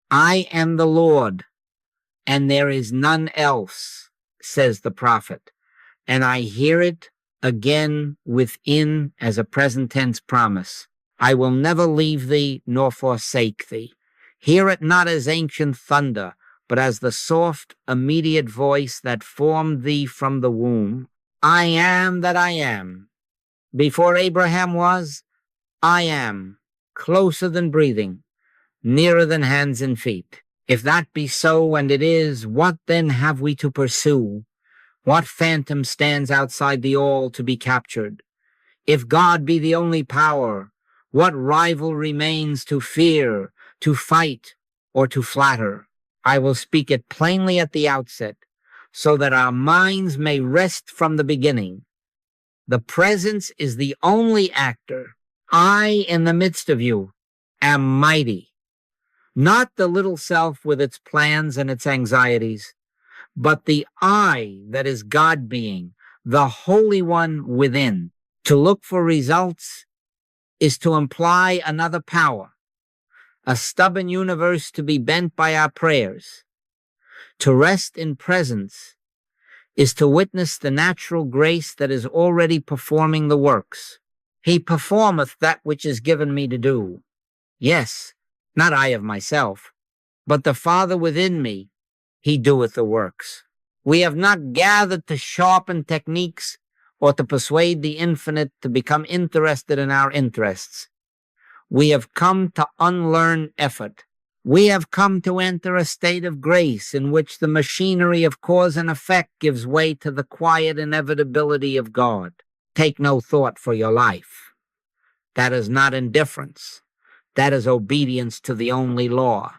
I am the Lord, and there is none else, says the prophet. And I hear it again within as a present tense promise. I will never leave thee nor forsake thee. Hear it not as ancient thunder, but as the soft, immediate voice that formed thee from the womb. I am that I am. Before Abraham was, I am, closer than breathing, nearer than hands and feet. If that be so, and it is, what then have we to pursue? What phantom stands outside the all to be captured? If God be the only power, what rival remains to fear, to fight, or to flatter? I will speak it plainly at the outset, so that our minds may rest from the beginning. The presence is the only actor. I, in the midst of you, am mighty. Not the little self with its plans and its anxieties, but the I that is God being, the Holy One within. To look for results is to imply another power, a stubborn universe to be bent by our prayers. To rest in presence is to witness the natural grace that is already performing the works. He performeth that which is given me to do. Yes, not I of myself, but the Father within me, he doeth the works. We have not gathered to sharpen techniques or to persuade the infinite to become interested in our interests. We have come to unlearn effort. We have come to enter a state of grace in which the machinery of cause and effect gives way to the quiet inevitability of God. Take no thought for your life. That is not indifference. That is obedience to the only law.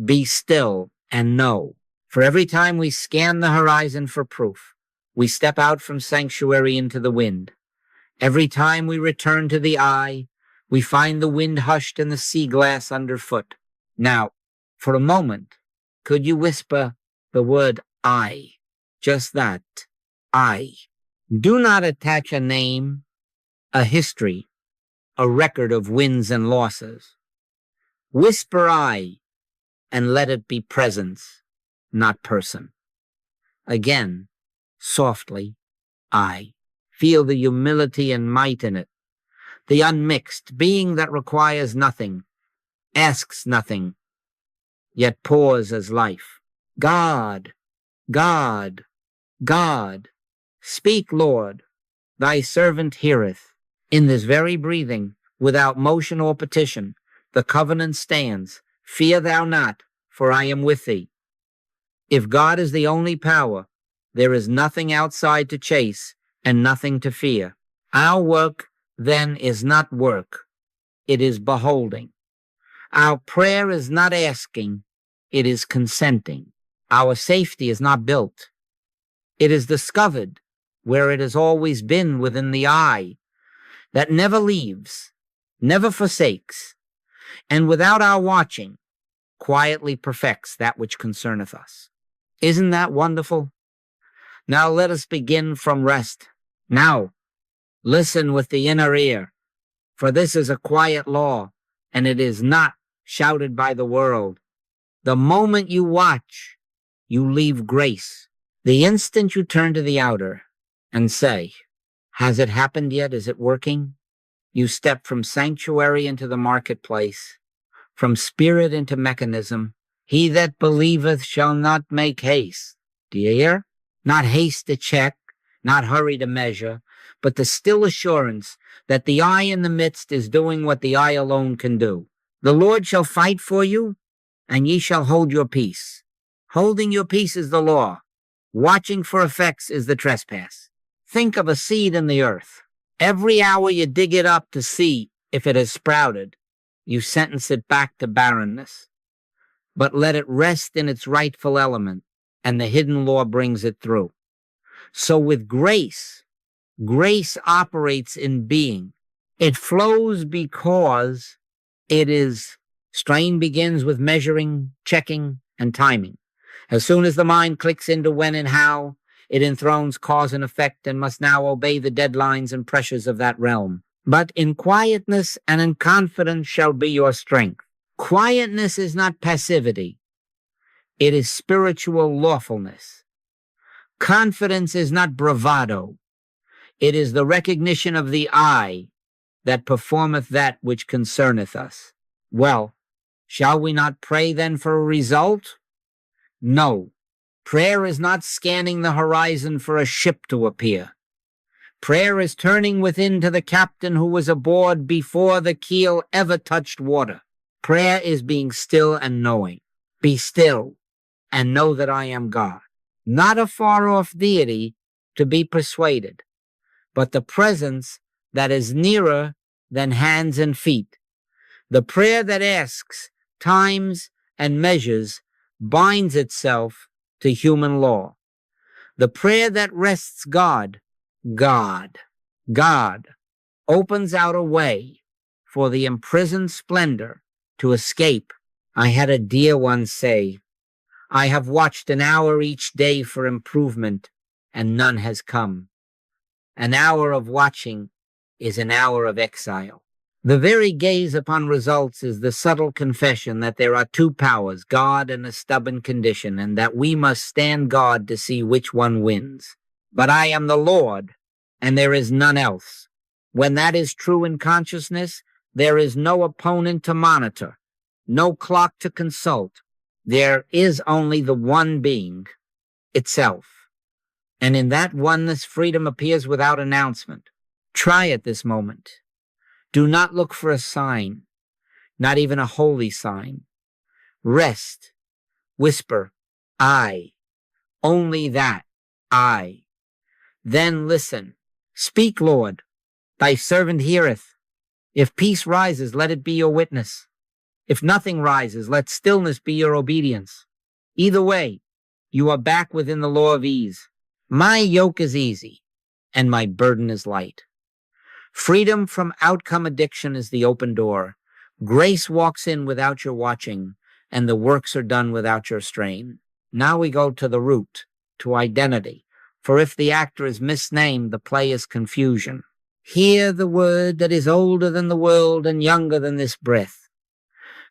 Be still and know. For every time we scan the horizon for proof, we step out from sanctuary into the wind. Every time we return to the eye, we find the wind hushed and the sea glass underfoot. Now, for a moment, could you whisper the word I? Just that, I. Do not attach a name, a history, a record of wins and losses. Whisper I, and let it be presence, not person. Again, softly, I. Feel the humility and might in it, the unmixed being that requires nothing, asks nothing, yet pours as life. God, God, God. Speak, Lord, thy servant heareth. In this very breathing, without motion or petition, the covenant stands. Fear thou not, for I am with thee. If God is the only power, there is nothing outside to chase and nothing to fear. Our work, then, is not work. It is beholding. Our prayer is not asking. It is consenting. Our safety is not built. It is discovered where it has always been within the eye that never leaves, never forsakes, and without our watching, quietly perfects that which concerneth us. Isn't that wonderful? Now let us begin from rest. Now, listen with the inner ear, for this is a quiet law, and it is not shouted by the world. The moment you watch, you leave grace. The instant you turn to the outer and say, has it happened yet? Is it working? You step from sanctuary into the marketplace, from spirit into mechanism. He that believeth shall not make haste. Do you hear? Not haste to check, not hurry to measure, but the still assurance that the I in the midst is doing what the I alone can do. The Lord shall fight for you, and ye shall hold your peace. Holding your peace is the law. Watching for effects is the trespass. Think of a seed in the earth. Every hour you dig it up to see if it has sprouted, you sentence it back to barrenness. But let it rest in its rightful element, and the hidden law brings it through. So with grace, grace operates in being. It flows because it is. Strain begins with measuring, checking, and timing. As soon as the mind clicks into when and how, it enthrones cause and effect and must now obey the deadlines and pressures of that realm. But in quietness and in confidence shall be your strength. Quietness is not passivity. It is spiritual lawfulness. Confidence is not bravado. It is the recognition of the I that performeth that which concerneth us. Well, shall we not pray then for a result? No. Prayer is not scanning the horizon for a ship to appear. Prayer is turning within to the captain who was aboard before the keel ever touched water. Prayer is being still and knowing. Be still and know that I am God. Not a far-off deity to be persuaded, but the presence that is nearer than hands and feet. The prayer that asks, times, and measures binds itself to human law. The prayer that rests God opens out a way for the imprisoned splendor to escape. I had a dear one say, I have watched an hour each day for improvement, and none has come. An hour of watching is an hour of exile. The very gaze upon results is the subtle confession that there are two powers, God and a stubborn condition, and that we must stand guard to see which one wins. But I am the Lord, and there is none else. When that is true in consciousness, there is no opponent to monitor, no clock to consult. There is only the one being, itself. And in that oneness, freedom appears without announcement. Try it this moment. Do not look for a sign, not even a holy sign. Rest. Whisper, I. Only that, I. Then listen. Speak, Lord. Thy servant heareth. If peace rises, let it be your witness. If nothing rises, let stillness be your obedience. Either way, you are back within the law of ease. My yoke is easy, and my burden is light. Freedom from outcome addiction is the open door. Grace walks in without your watching, and the works are done without your strain. Now we go to the root, to identity. For if the actor is misnamed, the play is confusion. Hear the word that is older than the world and younger than this breath.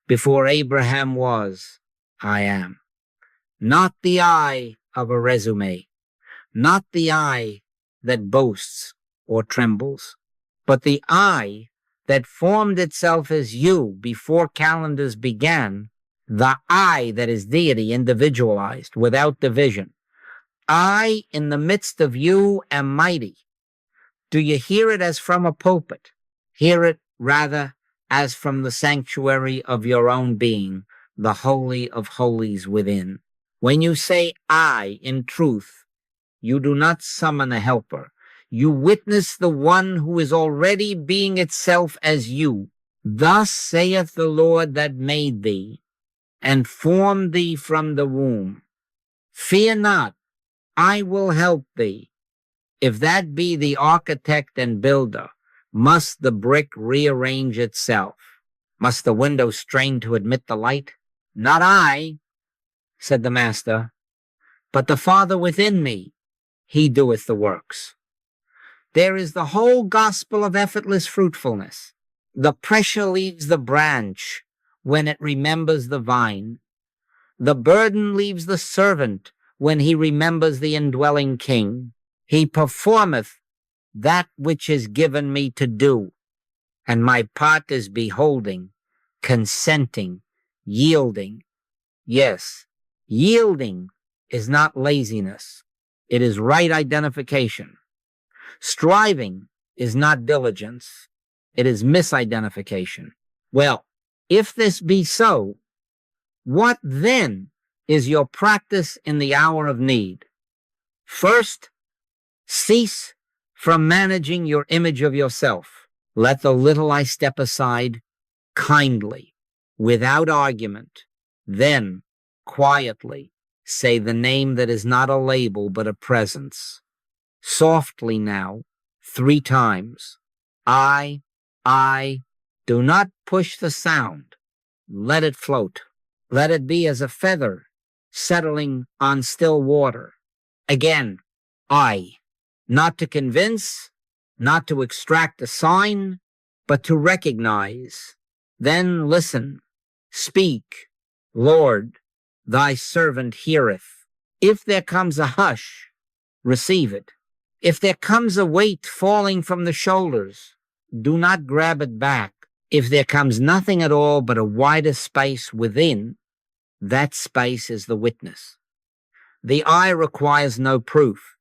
Before Abraham was, I am. Not the I of a resume, not the I that boasts or trembles, but the I that formed itself as you before calendars began, the I that is deity individualized without division. I in the midst of you am mighty. Do you hear it as from a pulpit? Hear it rather as from the sanctuary of your own being, the holy of holies within. When you say I in truth, you do not summon a helper. You witness the one who is already being itself as you. Thus saith the Lord that made thee and formed thee from the womb. Fear not, I will help thee. If that be the architect and builder, must the brick rearrange itself? Must the window strain to admit the light? Not I, said the Master, but the Father within me. He doeth the works. There is the whole gospel of effortless fruitfulness. The pressure leaves the branch when it remembers the vine. The burden leaves the servant when he remembers the indwelling king. He performeth that which is given me to do, and my part is beholding, consenting, yielding. Yes, yielding is not laziness. It is right identification. Striving is not diligence. It is misidentification. Well, if this be so, what then is your practice in the hour of need? First, cease from managing your image of yourself. Let the little I step aside kindly, without argument. Then, quietly, say the name that is not a label but a presence. Softly now, 3 times. I. Do not push the sound. Let it float. Let it be as a feather settling on still water. Again, I. Not to convince, not to extract a sign, but to recognize. Then listen. Speak, Lord, thy servant heareth. If there comes a hush, receive it. If there comes a weight falling from the shoulders, do not grab it back. If there comes nothing at all but a wider space within, that space is the witness. The eye requires no proof.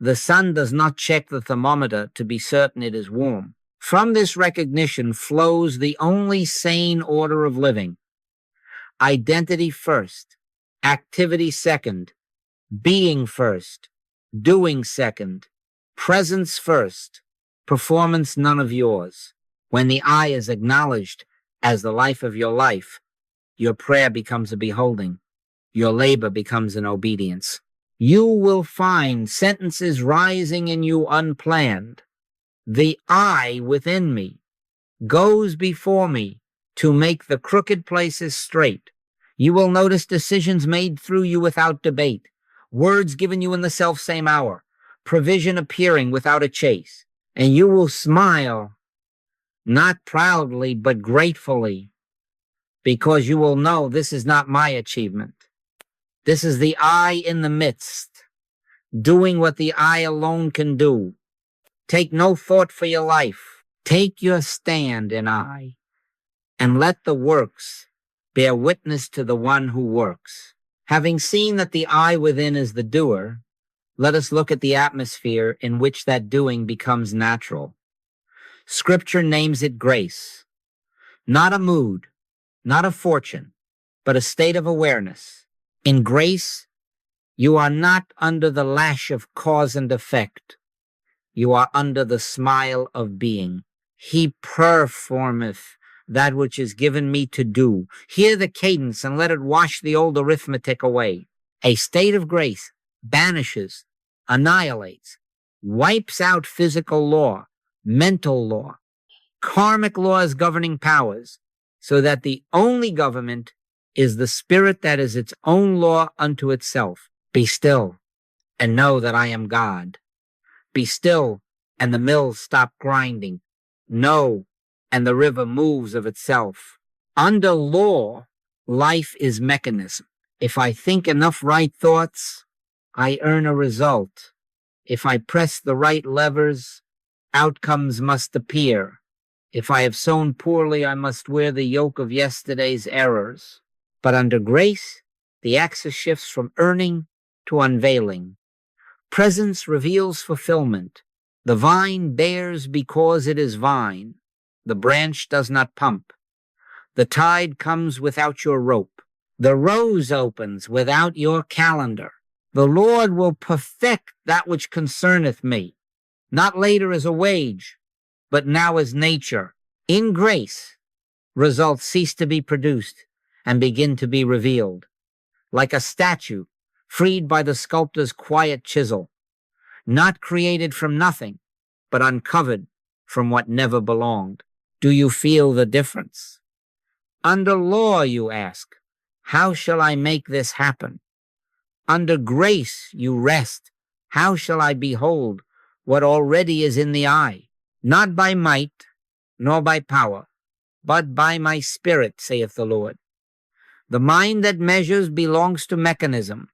The sun does not check the thermometer to be certain it is warm. From this recognition flows the only sane order of living. Identity first, activity second, being first, doing second, presence first, performance none of yours. When the I is acknowledged as the life of your life, your prayer becomes a beholding. Your labor becomes an obedience. You will find sentences rising in you unplanned. The I within me goes before me to make the crooked places straight. You will notice decisions made through you without debate, words given you in the selfsame hour, provision appearing without a chase, and you will smile, not proudly but gratefully, because you will know this is not my achievement. This is the I in the midst, doing what the I alone can do. Take no thought for your life. Take your stand in I, and let the works bear witness to the one who works. Having seen that the I within is the doer, let us look at the atmosphere in which that doing becomes natural. Scripture names it grace, not a mood, not a fortune, but a state of awareness. In grace, you are not under the lash of cause and effect. You are under the smile of being. He performeth that which is given me to do. Hear the cadence and let it wash the old arithmetic away. A state of grace banishes, annihilates, wipes out physical law, mental law, karmic laws governing powers, so that the only government is the spirit that is its own law unto itself. Be still and know that I am God. Be still and the mills stop grinding. Know and the river moves of itself. Under law, life is mechanism. If I think enough right thoughts, I earn a result. If I press the right levers, outcomes must appear. If I have sown poorly, I must wear the yoke of yesterday's errors. But under grace, the axis shifts from earning to unveiling. Presence reveals fulfillment. The vine bears because it is vine. The branch does not pump. The tide comes without your rope. The rose opens without your calendar. The Lord will perfect that which concerneth me, not later as a wage, but now as nature. In grace, results cease to be produced and begin to be revealed, like a statue freed by the sculptor's quiet chisel, not created from nothing, but uncovered from what never belonged. Do you feel the difference? Under law, you ask, how shall I make this happen? Under grace, you rest. How shall I behold what already is in the eye? Not by might, nor by power, but by my spirit, saith the Lord. The mind that measures belongs to mechanism.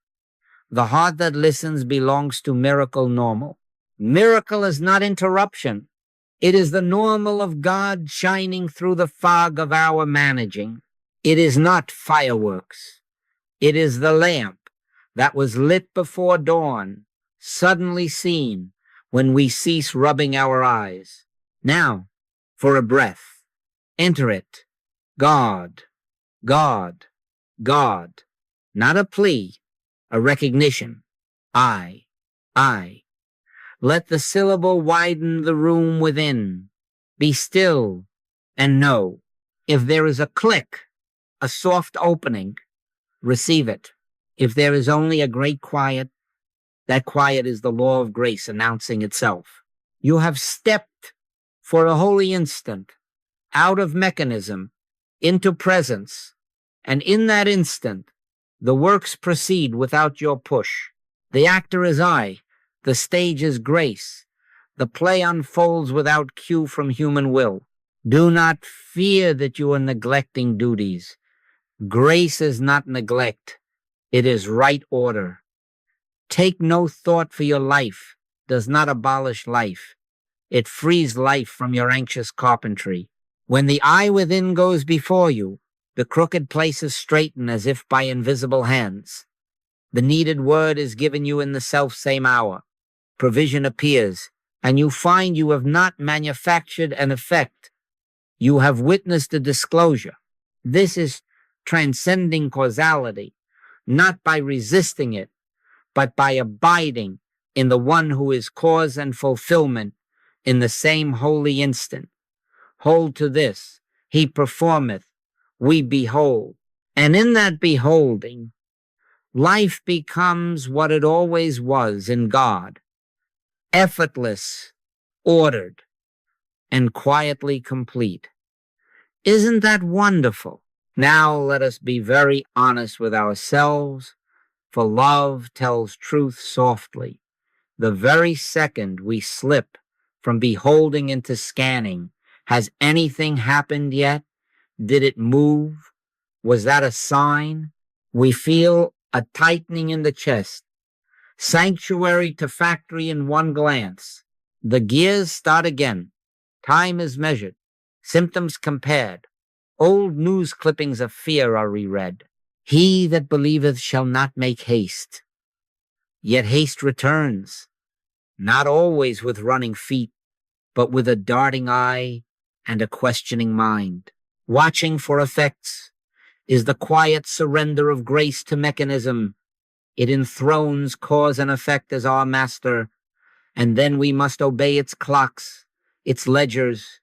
The heart that listens belongs to miracle normal. Miracle is not interruption. It is the normal of God shining through the fog of our managing. It is not fireworks. It is the lamp that was lit before dawn, suddenly seen when we cease rubbing our eyes. Now, for a breath, enter it. God, God, God. Not a plea, a recognition. I. Let the syllable widen the room within. Be still and know. If there is a click, a soft opening, receive it. If there is only a great quiet, that quiet is the law of grace announcing itself. You have stepped for a holy instant out of mechanism into presence, and in that instant, the works proceed without your push. The actor is I. The stage is grace. The play unfolds without cue from human will. Do not fear that you are neglecting duties. Grace is not neglect. It is right order. Take no thought for your life does not abolish life. It frees life from your anxious carpentry. When the eye within goes before you, the crooked places straighten as if by invisible hands. The needed word is given you in the self-same hour. Provision appears, and you find you have not manufactured an effect. You have witnessed a disclosure. This is transcending causality, not by resisting it, but by abiding in the one who is cause and fulfillment in the same holy instant. Hold to this, he performeth, we behold. And in that beholding, life becomes what it always was in God, effortless, ordered, and quietly complete. Isn't that wonderful? Now let us be very honest with ourselves, for love tells truth softly. The very second we slip from beholding into scanning, has anything happened yet? Did it move? Was that a sign? We feel a tightening in the chest. Sanctuary to factory in one glance. The gears start again. Time is measured. Symptoms compared. Old news clippings of fear are reread. He that believeth shall not make haste. Yet haste returns, not always with running feet, but with a darting eye and a questioning mind. Watching for effects is the quiet surrender of grace to mechanism. It enthrones cause and effect as our master, and then we must obey its clocks, its ledgers,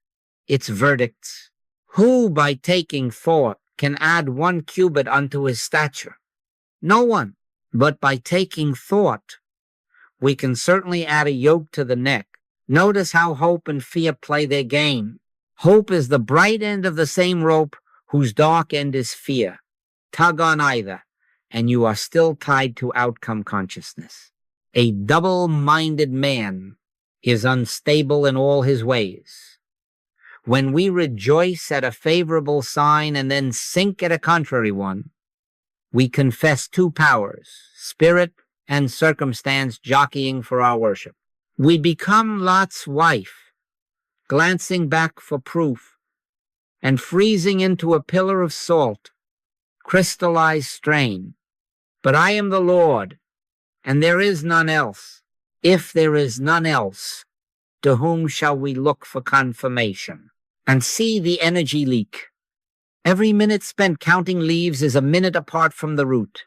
its verdicts. Who, by taking thought, can add 1 cubit unto his stature? No one. But by taking thought, we can certainly add a yoke to the neck. Notice how hope and fear play their game. Hope is the bright end of the same rope whose dark end is fear. Tug on either, and you are still tied to outcome consciousness. A double-minded man is unstable in all his ways. When we rejoice at a favorable sign and then sink at a contrary one, we confess 2 powers, spirit and circumstance, jockeying for our worship. We become Lot's wife, glancing back for proof, and freezing into a pillar of salt, crystallized strain. But I am the Lord, and there is none else. If there is none else, to whom shall we look for confirmation? And see the energy leak. Every minute spent counting leaves is a minute apart from the root.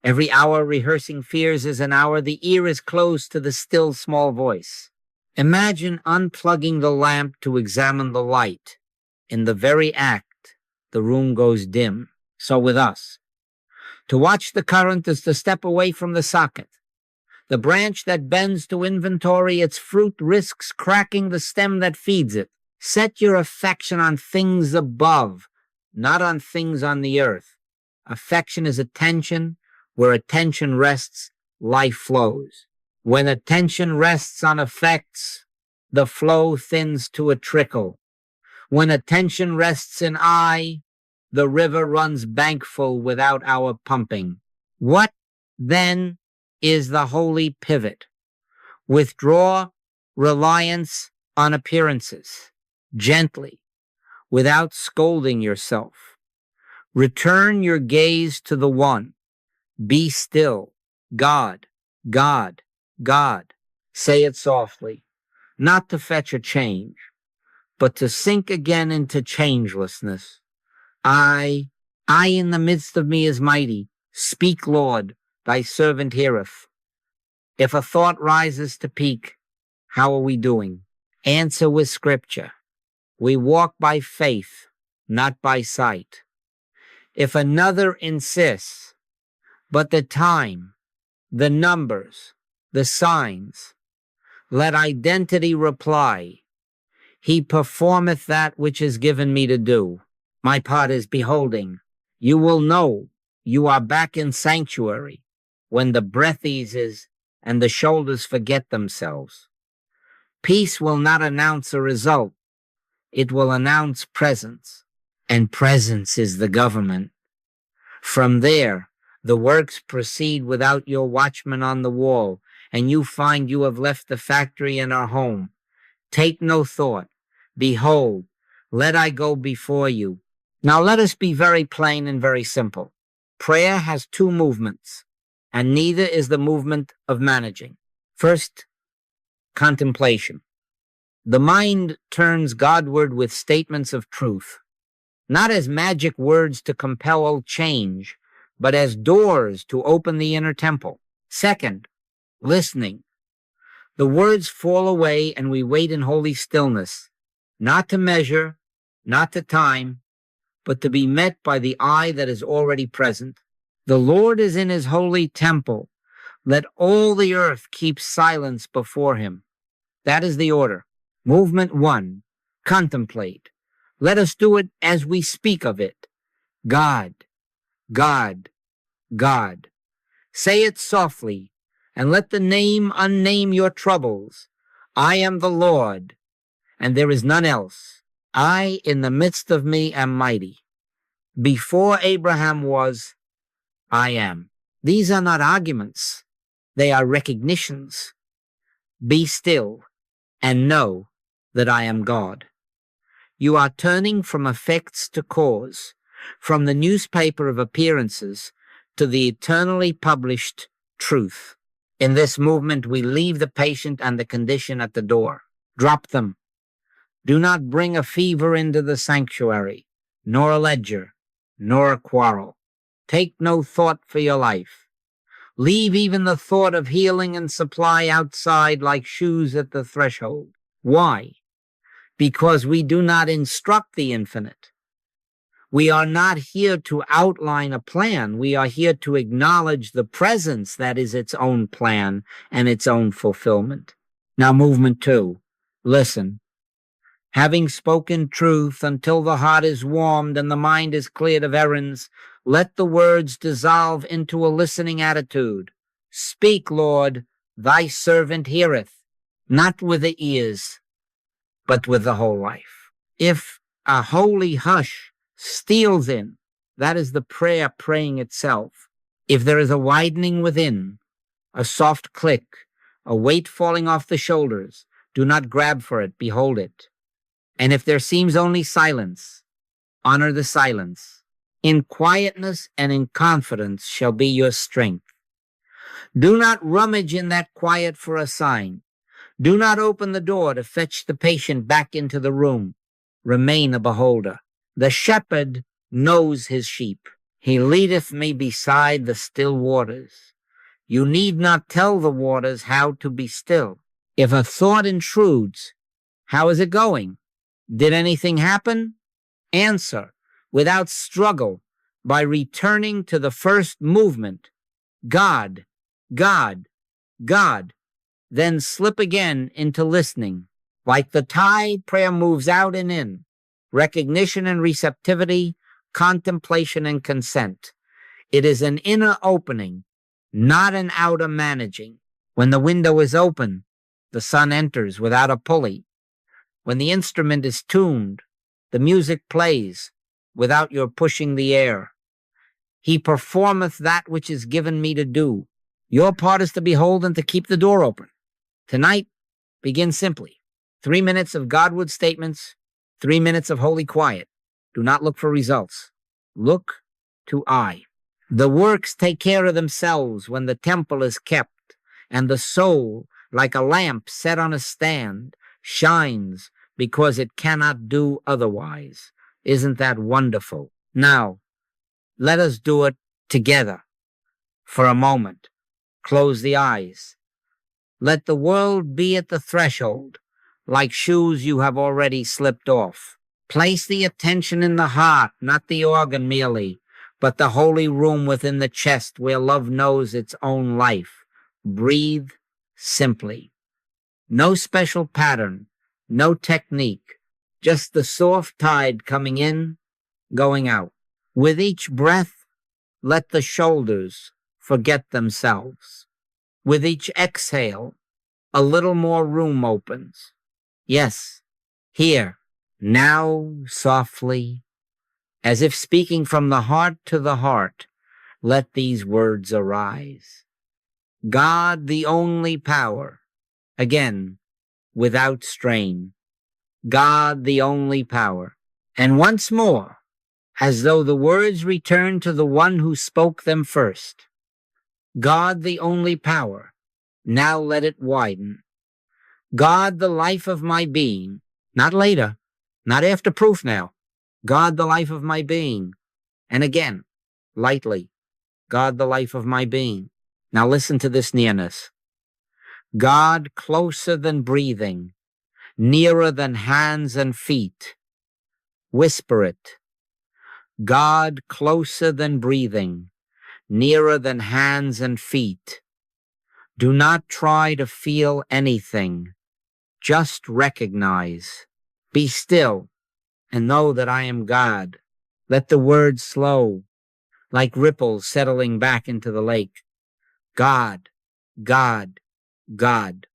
Every hour rehearsing fears is an hour the ear is closed to the still small voice. Imagine unplugging the lamp to examine the light. In the very act, the room goes dim. So with us. To watch the current is to step away from the socket. The branch that bends to inventory its fruit risks cracking the stem that feeds it. Set your affection on things above, not on things on the earth. Affection is attention. Where attention rests, life flows. When attention rests on effects, the flow thins to a trickle. When attention rests in I, the river runs bankful without our pumping. What, then, is the holy pivot? Withdraw reliance on appearances, gently, without scolding yourself. Return your gaze to the one. Be still. God, God, God. Say it softly, not to fetch a change, but to sink again into changelessness. I in the midst of me is mighty. Speak, Lord, thy servant heareth. If a thought rises to peak, how are we doing? Answer with scripture. We walk by faith, not by sight. If another insists, but the time, the numbers, the signs, let identity reply. He performeth that which is given me to do. My part is beholding. You will know you are back in sanctuary when the breath eases and the shoulders forget themselves. Peace will not announce a result. It will announce presence, and presence is the government. From there, the works proceed without your watchman on the wall, and you find you have left the factory and are home. Take no thought. Behold, let I go before you. Now let us be very plain and very simple. Prayer has two movements, and neither is the movement of managing. First, contemplation. The mind turns Godward with statements of truth, not as magic words to compel change, but as doors to open the inner temple. Second, listening. The words fall away and we wait in holy stillness, not to measure, not to time, but to be met by the eye that is already present. The Lord is in his holy temple. Let all the earth keep silence before him. That is the order. Movement 1, contemplate. Let us do it as we speak of it. God, God, God. Say it softly, and let the name unname your troubles. I am the Lord, and there is none else. I, in the midst of me, am mighty. Before Abraham was, I am. These are not arguments. They are recognitions. Be still and know that I am God. You are turning from effects to cause, from the newspaper of appearances to the eternally published truth. In this movement, we leave the patient and the condition at the door. Drop them. Do not bring a fever into the sanctuary, nor a ledger, nor a quarrel. Take no thought for your life. Leave even the thought of healing and supply outside like shoes at the threshold. Why? Because we do not instruct the infinite. We are not here to outline a plan. We are here to acknowledge the presence that is its own plan and its own fulfillment. Now, movement 2, listen. Having spoken truth until the heart is warmed and the mind is cleared of errands, let the words dissolve into a listening attitude. Speak, Lord, thy servant heareth, not with the ears, but with the whole life. If a holy hush steals in, that is the prayer praying itself. If there is a widening within, a soft click, a weight falling off the shoulders, do not grab for it, behold it. And if there seems only silence, honor the silence. In quietness and in confidence shall be your strength. Do not rummage in that quiet for a sign. Do not open the door to fetch the patient back into the room. Remain a beholder. The shepherd knows his sheep. He leadeth me beside the still waters. You need not tell the waters how to be still. If a thought intrudes, how is it going? Did anything happen? Answer without struggle by returning to the first movement. God, God, God. Then slip again into listening. Like the tide, prayer moves out and in. Recognition and receptivity, contemplation and consent. It is an inner opening, not an outer managing. When the window is open, the sun enters without a pulley. When the instrument is tuned, the music plays without your pushing the air. He performeth that which is given me to do. Your part is to behold and to keep the door open. Tonight, begin simply. 3 minutes of Godward statements, 3 minutes of holy quiet. Do not look for results. Look to I. The works take care of themselves when the temple is kept, and the soul, like a lamp set on a stand, shines because it cannot do otherwise. Isn't that wonderful? Now, let us do it together for a moment. Close the eyes. Let the world be at the threshold, like shoes you have already slipped off. Place the attention in the heart, not the organ merely, but the holy room within the chest where love knows its own life. Breathe simply. No special pattern, no technique, just the soft tide coming in, going out. With each breath, let the shoulders forget themselves. With each exhale, a little more room opens. Yes, here, now, softly, as if speaking from the heart to the heart, let these words arise. God, the only power, again, without strain. God, the only power. And once more, as though the words return to the one who spoke them first. God, the only power. Now let it widen. God, the life of my being. Not later, not after proof now. God, the life of my being. And again, lightly, God, the life of my being. Now listen to this nearness. God, closer than breathing, nearer than hands and feet. Whisper it. God, closer than breathing, nearer than hands and feet. Do not try to feel anything. Just recognize. Be still and know that I am God. Let the words slow, like ripples settling back into the lake. God, God, God.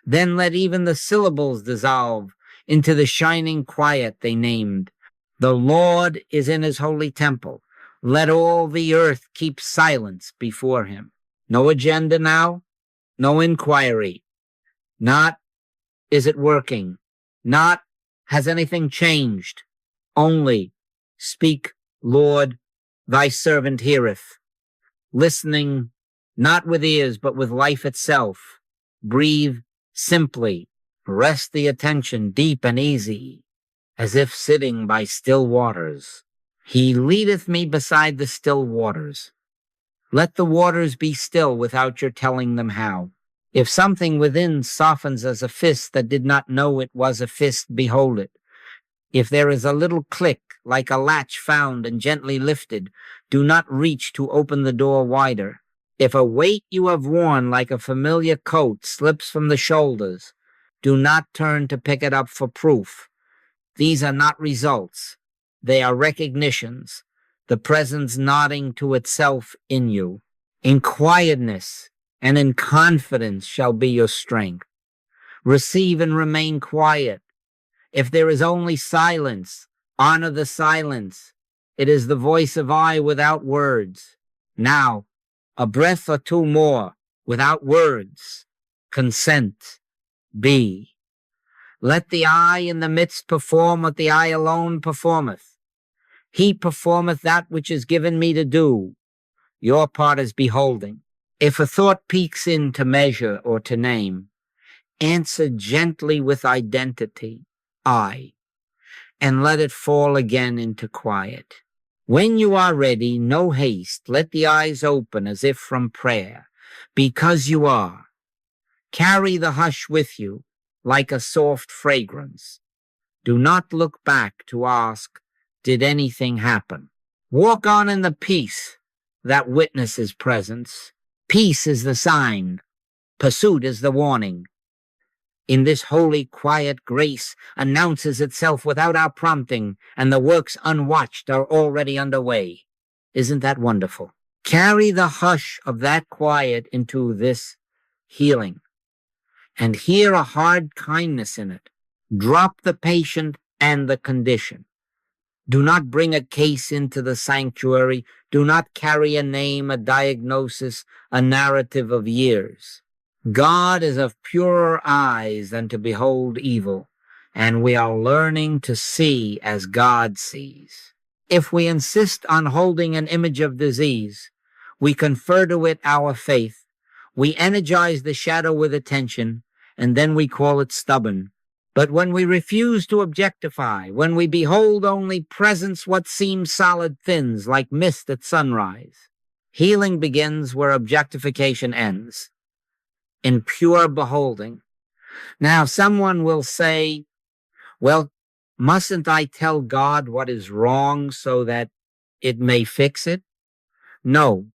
Then let even the syllables dissolve into the shining quiet they named. The Lord is in his holy temple. Let all the earth keep silence before him. No agenda now, no inquiry. Not, is it working? Not, has anything changed? Only, speak, Lord, thy servant heareth. Listening, not with ears, but with life itself. Breathe simply. Rest the attention deep and easy, as if sitting by still waters. He leadeth me beside the still waters. Let the waters be still without your telling them how. If something within softens as a fist that did not know it was a fist, behold it. If there is a little click, like a latch found and gently lifted, do not reach to open the door wider. If a weight you have worn like a familiar coat slips from the shoulders, do not turn to pick it up for proof. These are not results. They are recognitions, the presence nodding to itself in you. In quietness and in confidence shall be your strength. Receive and remain quiet. If there is only silence, honor the silence. It is the voice of I without words. Now, a breath or two more, without words. Consent. Be. Let the I in the midst perform what the I alone performeth. He performeth that which is given me to do. Your part is beholding. If a thought peeks in to measure or to name, answer gently with identity, I, and let it fall again into quiet. When you are ready, no haste, let the eyes open as if from prayer, because you are. Carry the hush with you like a soft fragrance. Do not look back to ask, did anything happen? Walk on in the peace that witnesses presence. Peace is the sign. Pursuit is the warning. In this holy, quiet grace announces itself without our prompting, and the works unwatched are already underway. Isn't that wonderful? Carry the hush of that quiet into this healing, and hear a hard kindness in it. Drop the patient and the condition. Do not bring a case into the sanctuary. Do not carry a name, a diagnosis, a narrative of years. God is of purer eyes than to behold evil, and we are learning to see as God sees. If we insist on holding an image of disease, we confer to it our faith, we energize the shadow with attention, and then we call it stubborn. But when we refuse to objectify, when we behold only presence what seems solid thins like mist at sunrise, healing begins where objectification ends, in pure beholding. Now, someone will say, well, mustn't I tell God what is wrong so that it may fix it? No.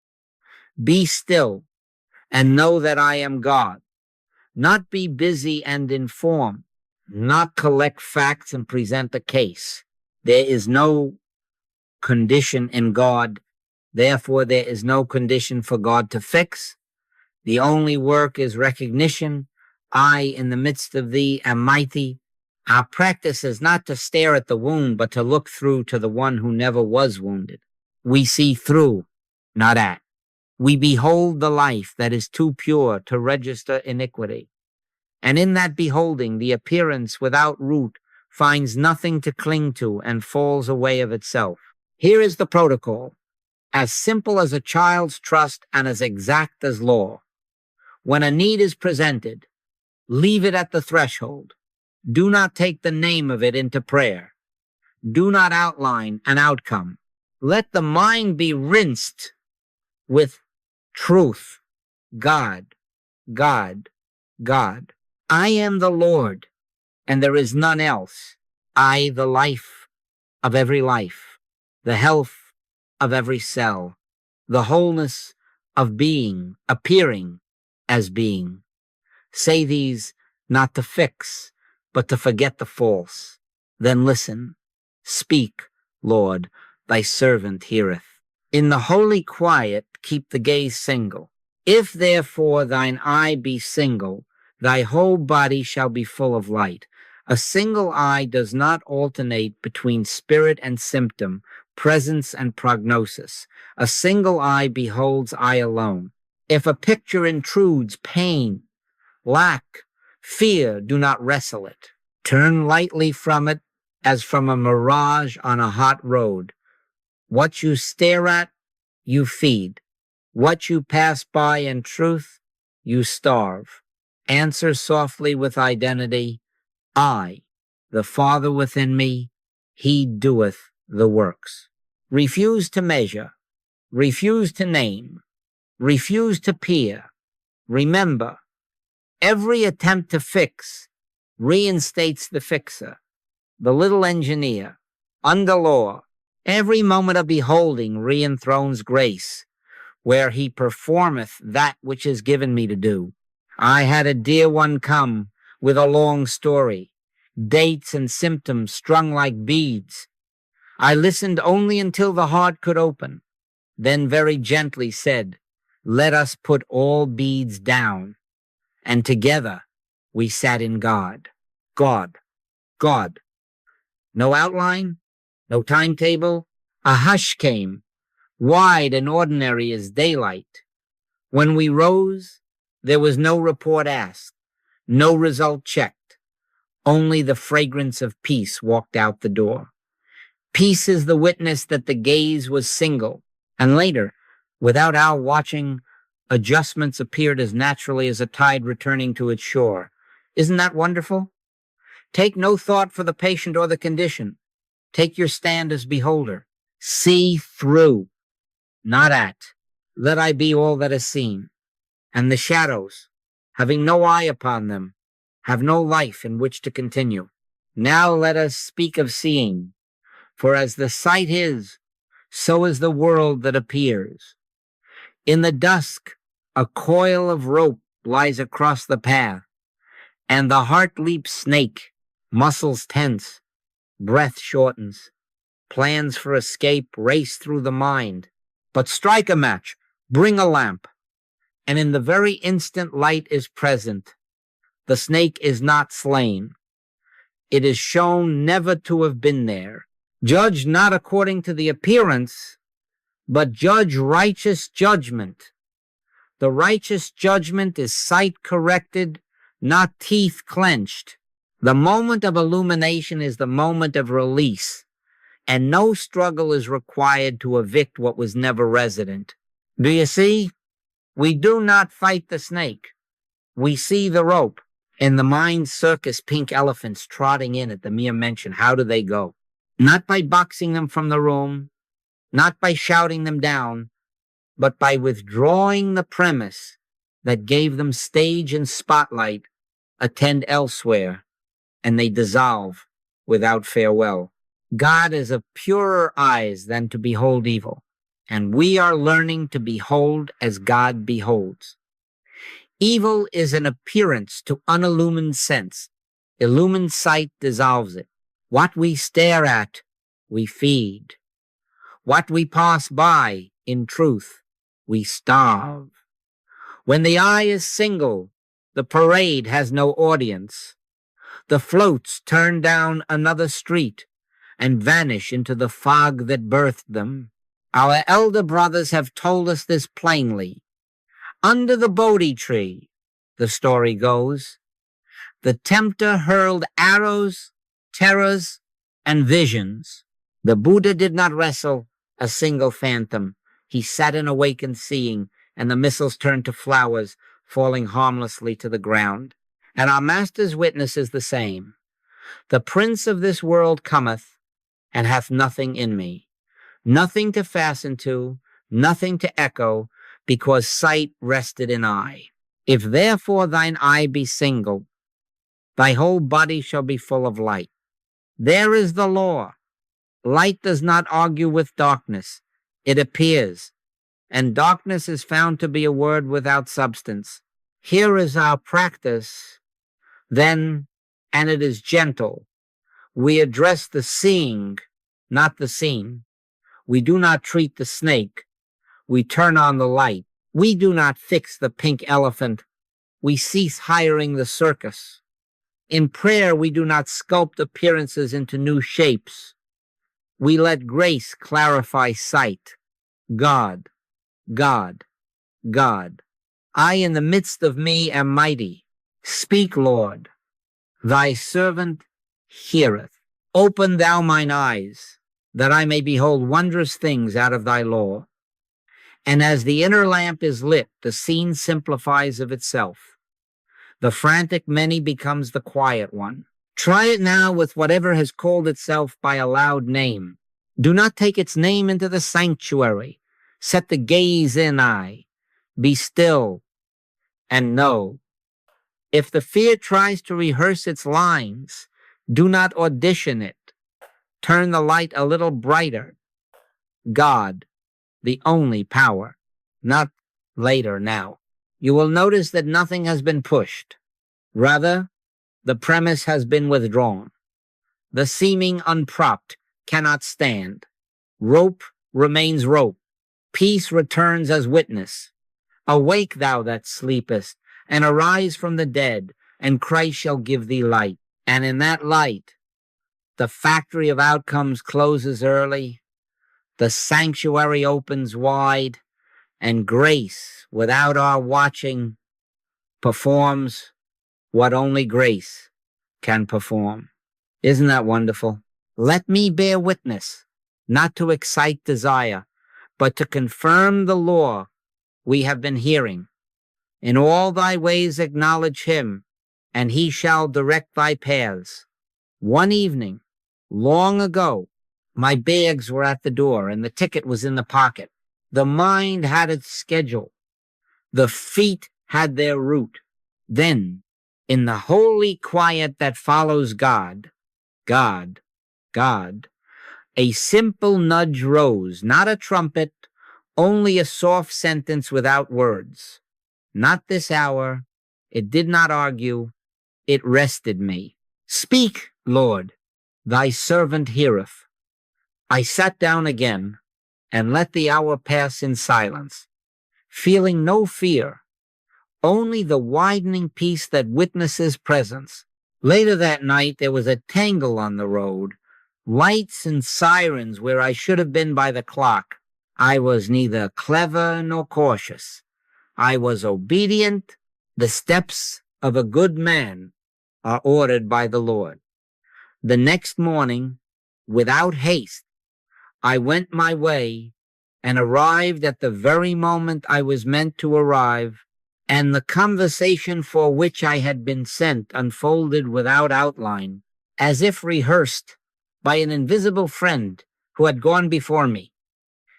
Be still and know that I am God. Not be busy and informed. Not collect facts and present a case. There is no condition in God. Therefore, there is no condition for God to fix. The only work is recognition. I, in the midst of thee, am mighty. Our practice is not to stare at the wound, but to look through to the one who never was wounded. We see through, not at. We behold the life that is too pure to register iniquity. And in that beholding, the appearance without root finds nothing to cling to and falls away of itself. Here is the protocol, as simple as a child's trust and as exact as law. When a need is presented, leave it at the threshold. Do not take the name of it into prayer. Do not outline an outcome. Let the mind be rinsed with truth. God, God, God. I am the Lord, and there is none else. I, the life of every life, the health of every cell, the wholeness of being, appearing as being. Say these not to fix, but to forget the false. Then listen. Speak, Lord, thy servant heareth. In the holy quiet keep the gaze single. If therefore thine eye be single, thy whole body shall be full of light. A single eye does not alternate between spirit and symptom, presence and prognosis. A single eye beholds eye alone. If a picture intrudes pain, lack, fear, do not wrestle it. Turn lightly from it as from a mirage on a hot road. What you stare at, you feed. What you pass by in truth, you starve. Answer softly with identity, I, the Father within me, he doeth the works. Refuse to measure, refuse to name, refuse to peer. Remember, every attempt to fix reinstates the fixer, the little engineer, under law. Every moment of beholding re-enthrones grace, where he performeth that which is given me to do. I had a dear one come with a long story, dates and symptoms strung like beads. I listened only until the heart could open, then very gently said, let us put all beads down. And together we sat in God. God, God. No outline, no timetable. A hush came, wide and ordinary as daylight. When we rose, there was no report asked, no result checked. Only the fragrance of peace walked out the door. Peace is the witness that the gaze was single. And later, without our watching, adjustments appeared as naturally as a tide returning to its shore. Isn't that wonderful? Take no thought for the patient or the condition. Take your stand as beholder. See through, not at. Let I be all that is seen. And the shadows, having no eye upon them, have no life in which to continue. Now let us speak of seeing, for as the sight is, so is the world that appears. In the dusk, a coil of rope lies across the path, and the heart leaps snake, muscles tense, breath shortens. Plans for escape race through the mind. But strike a match, bring a lamp, and in the very instant light is present. The snake is not slain. It is shown never to have been there. Judge not according to the appearance, but judge righteous judgment. The righteous judgment is sight corrected, not teeth clenched. The moment of illumination is the moment of release, and no struggle is required to evict what was never resident. Do you see? We do not fight the snake. We see the rope. In the mind's circus, pink elephants trotting in at the mere mention. How do they go? Not by boxing them from the room, not by shouting them down, but by withdrawing the premise that gave them stage and spotlight, attend elsewhere, and they dissolve without farewell. God is of purer eyes than to behold evil, and we are learning to behold as God beholds. Evil is an appearance to unillumined sense. Illumined sight dissolves it. What we stare at, we feed. What we pass by, in truth, we starve. When the eye is single, the parade has no audience. The floats turn down another street and vanish into the fog that birthed them. Our elder brothers have told us this plainly. Under the Bodhi tree, the story goes, the tempter hurled arrows, terrors, and visions. The Buddha did not wrestle a single phantom. He sat in awakened seeing, and the missiles turned to flowers, falling harmlessly to the ground. And our master's witness is the same. The prince of this world cometh, and hath nothing in me, nothing to fasten to, nothing to echo, because sight rested in eye. If therefore thine eye be single, thy whole body shall be full of light. There is the law. Light does not argue with darkness. It appears, and darkness is found to be a word without substance. Here is our practice, then, and it is gentle. We address the seeing, not the seen. We do not treat the snake. We turn on the light. We do not fix the pink elephant. We cease hiring the circus. In prayer, we do not sculpt appearances into new shapes. We let grace clarify sight. God, God, God. I in the midst of me am mighty. Speak, Lord. Thy servant heareth. Open thou mine eyes, that I may behold wondrous things out of thy law. And as the inner lamp is lit, the scene simplifies of itself. The frantic many becomes the quiet one. Try it now with whatever has called itself by a loud name. Do not take its name into the sanctuary. Set the gaze in eye. Be still and know. If the fear tries to rehearse its lines, do not audition it. Turn the light a little brighter. God, the only power, not later now. You will notice that nothing has been pushed. Rather, the premise has been withdrawn. The seeming unpropped cannot stand. Rope remains rope. Peace returns as witness. Awake, thou that sleepest, and arise from the dead, and Christ shall give thee light. And in that light, the factory of outcomes closes early, the sanctuary opens wide, and grace, without our watching, performs what only grace can perform. Isn't that wonderful? Let me bear witness, not to excite desire, but to confirm the law we have been hearing. In all thy ways acknowledge him, and he shall direct thy paths. One evening, long ago, my bags were at the door, and the ticket was in the pocket. The mind had its schedule. The feet had their route. Then, in the holy quiet that follows God, God, God, a simple nudge rose, not a trumpet, only a soft sentence without words. Not this hour. It did not argue. It rested me. Speak, Lord, thy servant heareth. I sat down again and let the hour pass in silence, feeling no fear, only the widening peace that witnesses presence. Later that night, there was a tangle on the road, lights and sirens where I should have been by the clock. I was neither clever nor cautious. I was obedient. The steps of a good man are ordered by the Lord. The next morning, without haste, I went my way and arrived at the very moment I was meant to arrive, and the conversation for which I had been sent unfolded without outline, as if rehearsed by an invisible friend who had gone before me.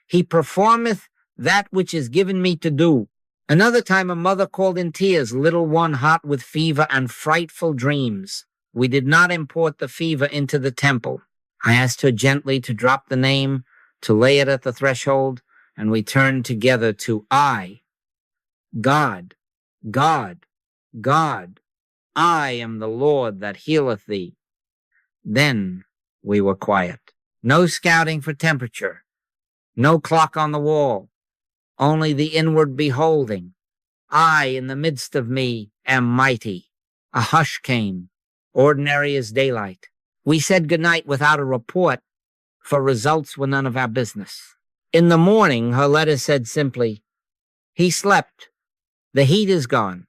He performeth that which is given me to do. Another time a mother called in tears, little one hot with fever and frightful dreams. We did not import the fever into the temple. I asked her gently to drop the name, to lay it at the threshold, and we turned together to I, God, God, God, I am the Lord that healeth thee. Then we were quiet. No scouting for temperature, no clock on the wall, only the inward beholding. I in the midst of me am mighty. A hush came, ordinary as daylight. We said goodnight without a report, for results were none of our business. In the morning, her letter said simply, "He slept. The heat is gone.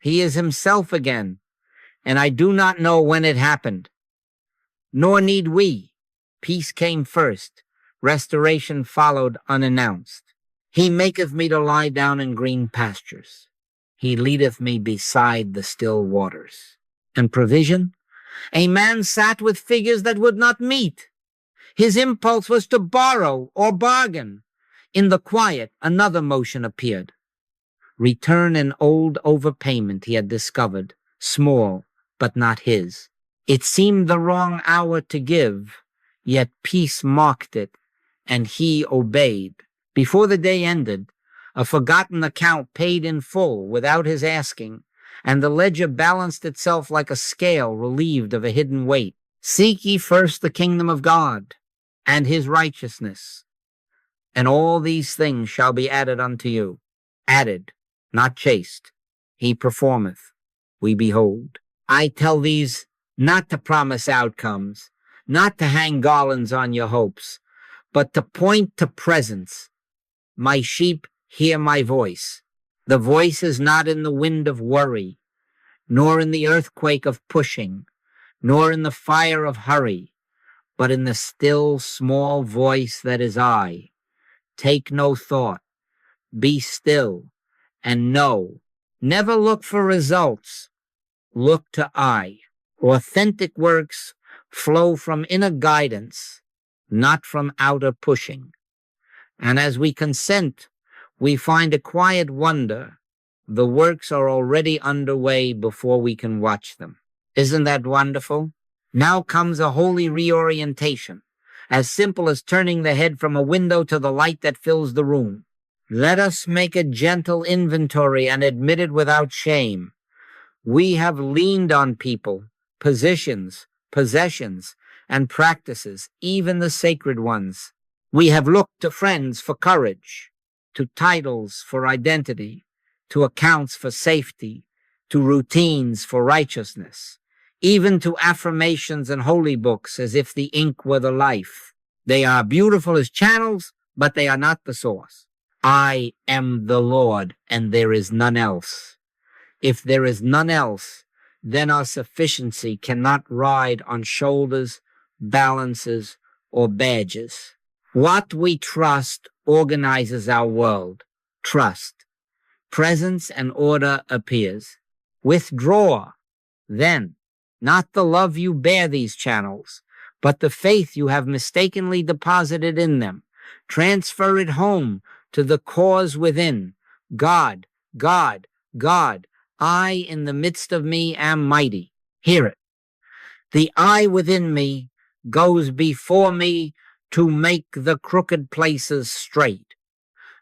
He is himself again, and I do not know when it happened. Nor need we. Peace came first. Restoration followed unannounced. He maketh me to lie down in green pastures. He leadeth me beside the still waters." And provision? A man sat with figures that would not meet. His impulse was to borrow or bargain. In the quiet, another motion appeared. Return an old overpayment he had discovered, small, but not his. It seemed the wrong hour to give, yet peace marked it, and he obeyed. Before the day ended, a forgotten account paid in full without his asking, and the ledger balanced itself like a scale relieved of a hidden weight. Seek ye first the kingdom of God and his righteousness, and all these things shall be added unto you. Added, not chased. He performeth. We behold. I tell these not to promise outcomes, not to hang garlands on your hopes, but to point to presence. My sheep hear my voice. The voice is not in the wind of worry, nor in the earthquake of pushing, nor in the fire of hurry, but in the still small voice that is I. Take no thought. Be still and know. Never look for results. Look to I. Authentic works flow from inner guidance, not from outer pushing. And as we consent, we find a quiet wonder. The works are already underway before we can watch them. Isn't that wonderful? Now comes a holy reorientation, as simple as turning the head from a window to the light that fills the room. Let us make a gentle inventory and admit it without shame. We have leaned on people, positions, possessions, and practices, even the sacred ones. We have looked to friends for courage, to titles for identity, to accounts for safety, to routines for righteousness, even to affirmations and holy books as if the ink were the life. They are beautiful as channels, but they are not the source. I am the Lord, and there is none else. If there is none else, then our sufficiency cannot ride on shoulders, balances, or badges. What we trust organizes our world. Trust. Presence and order appears. Withdraw. Then, not the love you bear these channels, but the faith you have mistakenly deposited in them. Transfer it home to the cause within. God, God, God. I in the midst of me am mighty. Hear it. The I within me goes before me to make the crooked places straight.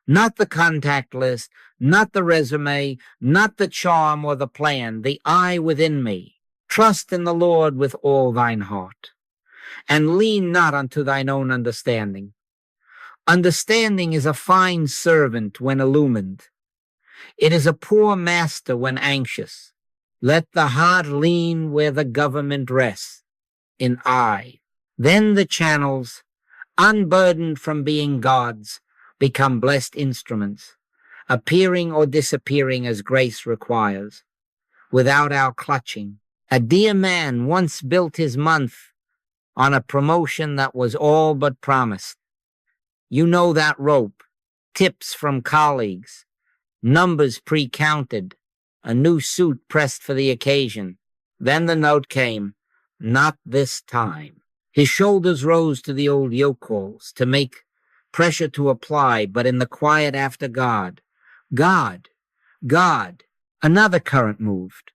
Not the contact list, not the resume, not the charm or the plan, the I within me. Trust in the Lord with all thine heart, and lean not unto thine own understanding. Understanding is a fine servant when illumined. It is a poor master when anxious. Let the heart lean where the government rests, in I. Then the channels, unburdened from being gods, become blessed instruments, appearing or disappearing as grace requires, without our clutching. A dear man once built his month on a promotion that was all but promised. You know that rope, tips from colleagues, numbers pre-counted, a new suit pressed for the occasion. Then the note came, not this time. His shoulders rose to the old yoke calls, to make pressure to apply, but in the quiet after God. God, God, another current moved.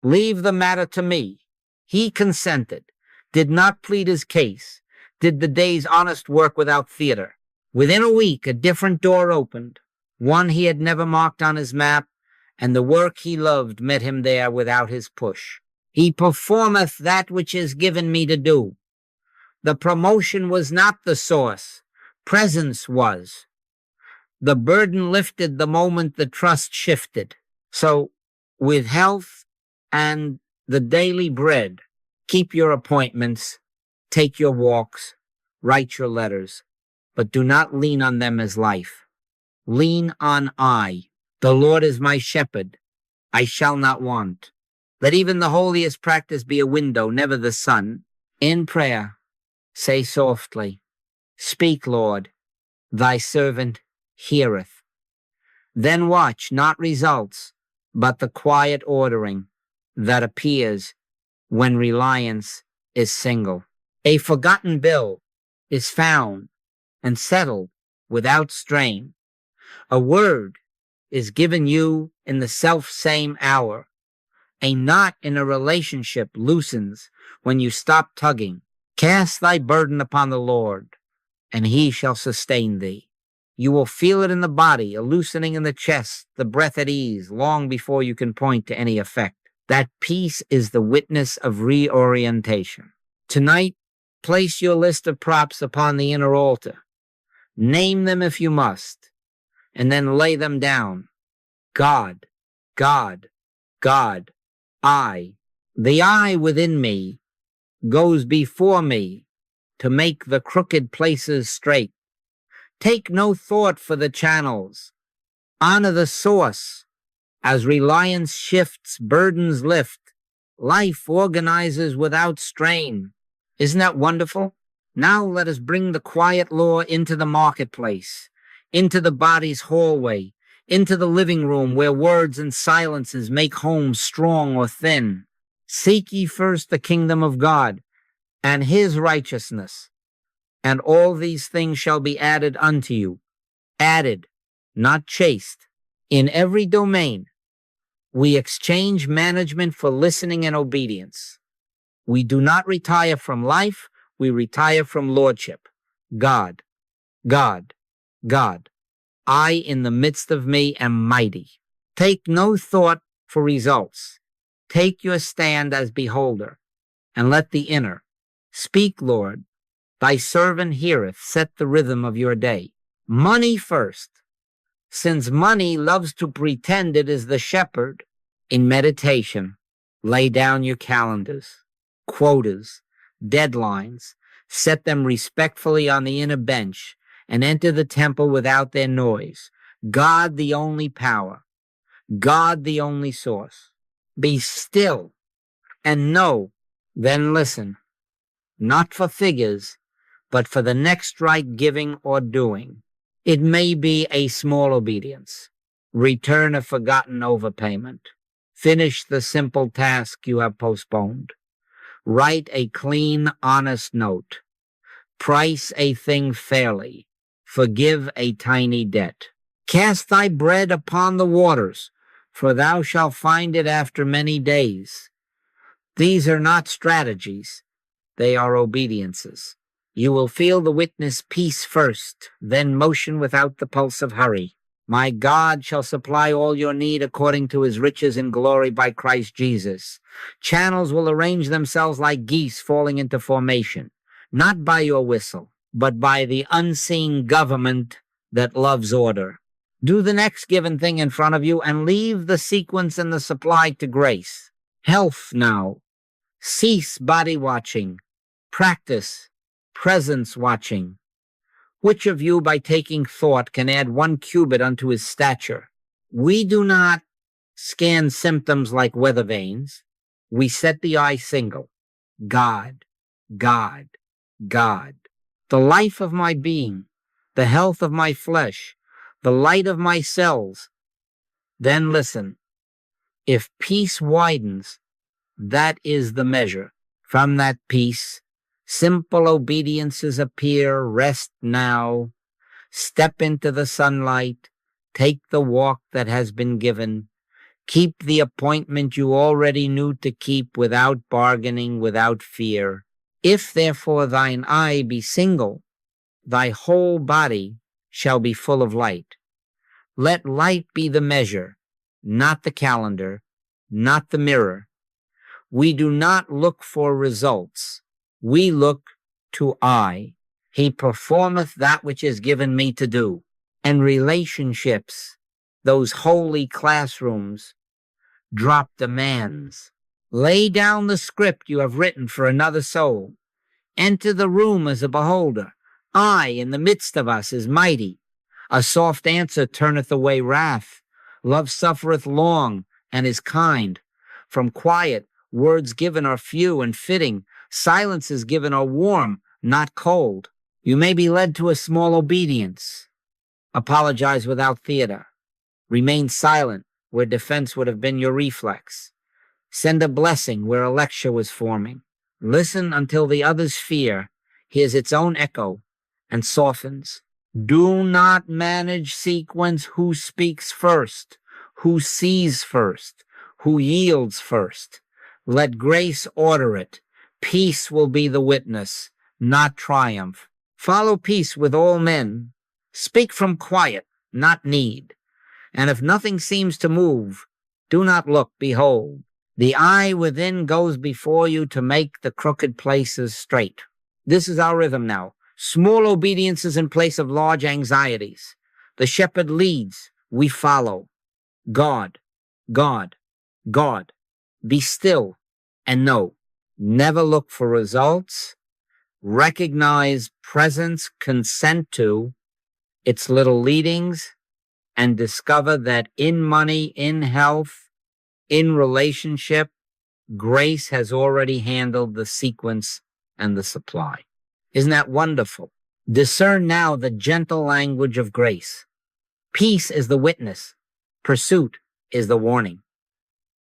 Leave the matter to me. He consented, did not plead his case, did the day's honest work without theater. Within a week, a different door opened, one he had never marked on his map, and the work he loved met him there without his push. He performeth that which is given me to do. The promotion was not the source. Presence was. The burden lifted the moment the trust shifted. So, with health and the daily bread, keep your appointments, take your walks, write your letters, but do not lean on them as life. Lean on I. The Lord is my shepherd. I shall not want. Let even the holiest practice be a window, never the sun. In prayer, say softly, Speak, Lord, thy servant heareth. Then watch not results, but the quiet ordering that appears when reliance is single. A forgotten bill is found and settled without strain. A word is given you in the self-same hour. A knot in a relationship loosens when you stop tugging. Cast thy burden upon the Lord, and he shall sustain thee. You will feel it in the body, a loosening in the chest, the breath at ease, long before you can point to any effect. That peace is the witness of reorientation. Tonight, place your list of props upon the inner altar. Name them if you must, and then lay them down. God, God, God, I. The I within me goes before me to make the crooked places straight. Take no thought for the channels. Honor the source. As reliance shifts, burdens lift. Life organizes without strain. Isn't that wonderful? Now let us bring the quiet law into the marketplace, into the body's hallway, into the living room where words and silences make homes strong or thin. Seek ye first the kingdom of God and his righteousness, and all these things shall be added unto you. Added, not chased. In every domain, we exchange management for listening and obedience. We do not retire from life, we retire from lordship. God, God, God. I in the midst of me am mighty. Take no thought for results. Take your stand as beholder, and let the inner. Speak, Lord, thy servant heareth, set the rhythm of your day. Money first, since money loves to pretend it is the shepherd. In meditation, lay down your calendars, quotas, deadlines, set them respectfully on the inner bench, and enter the temple without their noise. God the only power, God the only source. Be still and know, then listen, not for figures, but for the next right giving or doing. It may be a small obedience. Return a forgotten overpayment. Finish the simple task you have postponed. Write a clean, honest note. Price a thing fairly. Forgive a tiny debt. Cast thy bread upon the waters, for thou shalt find it after many days. These are not strategies. They are obediences. You will feel the witness peace first, then motion without the pulse of hurry. My God shall supply all your need according to his riches in glory by Christ Jesus. Channels will arrange themselves like geese falling into formation, not by your whistle, but by the unseen government that loves order. Do the next given thing in front of you and leave the sequence and the supply to grace. Health now. Cease body watching. Practice presence watching. Which of you, by taking thought, can add 1 cubit unto his stature? We do not scan symptoms like weather vanes. We set the eye single. God, God, God. The life of my being, the health of my flesh, the light of my cells. Then listen. If peace widens, that is the measure. From that peace, simple obediences appear. Rest now. Step into the sunlight. Take the walk that has been given. Keep the appointment you already knew to keep without bargaining, without fear. If therefore thine eye be single, thy whole body shall be full of light. Let light be the measure, not the calendar, not the mirror. We do not look for results. We look to I. He performeth that which is given me to do. And relationships, those holy classrooms, drop demands. Lay down the script you have written for another soul. Enter the room as a beholder. I in the midst of us is mighty. A soft answer turneth away wrath. Love suffereth long and is kind. From quiet, words given are few and fitting. Silences given are warm, not cold. You may be led to a small obedience. Apologize without theater. Remain silent where defense would have been your reflex. Send a blessing where a lecture was forming. Listen until the other's fear hears its own echo and softens. Do not manage sequence who speaks first, who sees first, who yields first. Let grace order it. Peace will be the witness, not triumph. Follow peace with all men. Speak from quiet, not need. And if nothing seems to move, do not look, behold. The eye within goes before you to make the crooked places straight. This is our rhythm now. Small obediences in place of large anxieties. The shepherd leads, we follow. God, God, God. Be still and know. Never look for results. Recognize presence, consent to its little leadings, and discover that in money, in health, in relationship, grace has already handled the sequence and the supply. Isn't that wonderful? Discern now the gentle language of grace. Peace is the witness. Pursuit is the warning.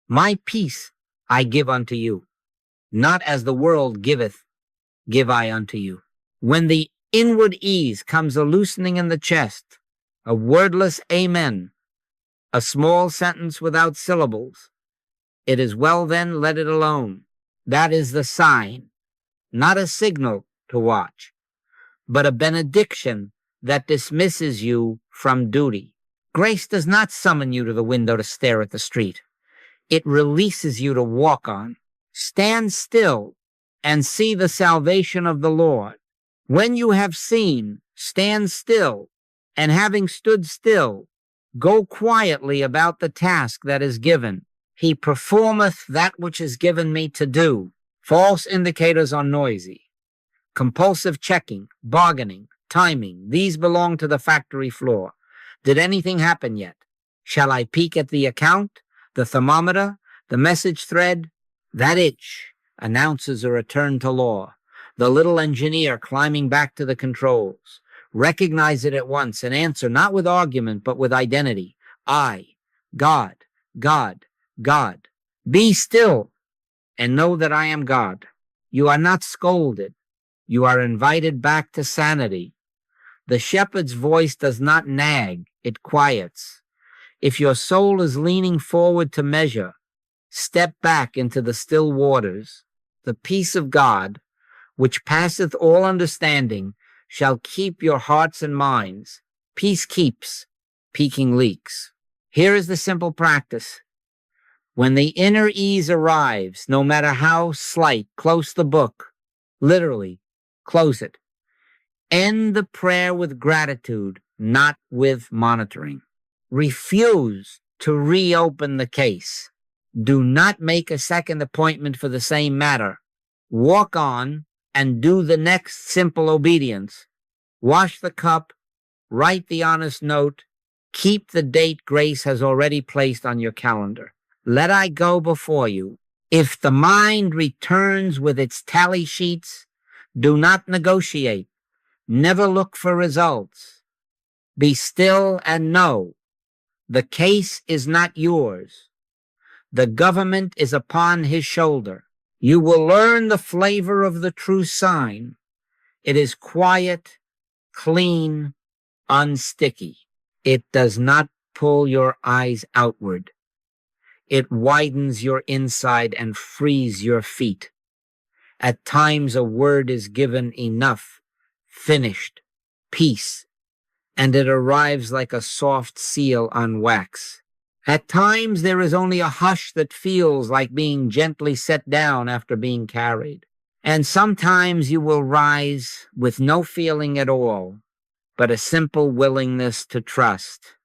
My peace I give unto you. Not as the world giveth, give I unto you. When the inward ease comes a loosening in the chest, a wordless amen, a small sentence without syllables, it is well then, let it alone. That is the sign, not a signal to watch, but a benediction that dismisses you from duty. Grace does not summon you to the window to stare at the street. It releases you to walk on. Stand still and see the salvation of the Lord. When you have seen, stand still, and having stood still, go quietly about the task that is given. He performeth that which is given me to do. False indicators are noisy. Compulsive checking, bargaining, timing, these belong to the factory floor. Did anything happen yet? Shall I peek at the account, the thermometer, the message thread? That itch announces a return to law. The little engineer climbing back to the controls. Recognize it at once and answer not with argument but with identity. I, God, God, God. Be still and know that I am God. You are not scolded. You are invited back to sanity. The shepherd's voice does not nag, it quiets. If your soul is leaning forward to measure, step back into the still waters. The peace of God, which passeth all understanding, shall keep your hearts and minds. Peace keeps, peaking leaks. Here is the simple practice. When the inner ease arrives, no matter how slight, close the book. Literally, close it. End the prayer with gratitude, not with monitoring. Refuse to reopen the case. Do not make a second appointment for the same matter. Walk on and do the next simple obedience. Wash the cup, write the honest note, keep the date grace has already placed on your calendar. Let I go before you. If the mind returns with its tally sheets, do not negotiate. Never look for results. Be still and know the case is not yours. The government is upon his shoulder. You will learn the flavor of the true sign. It is quiet, clean, unsticky. It does not pull your eyes outward. It widens your inside and frees your feet. At times a word is given enough, finished, peace, and it arrives like a soft seal on wax. At times there is only a hush that feels like being gently set down after being carried. And sometimes you will rise with no feeling at all, but a simple willingness to trust.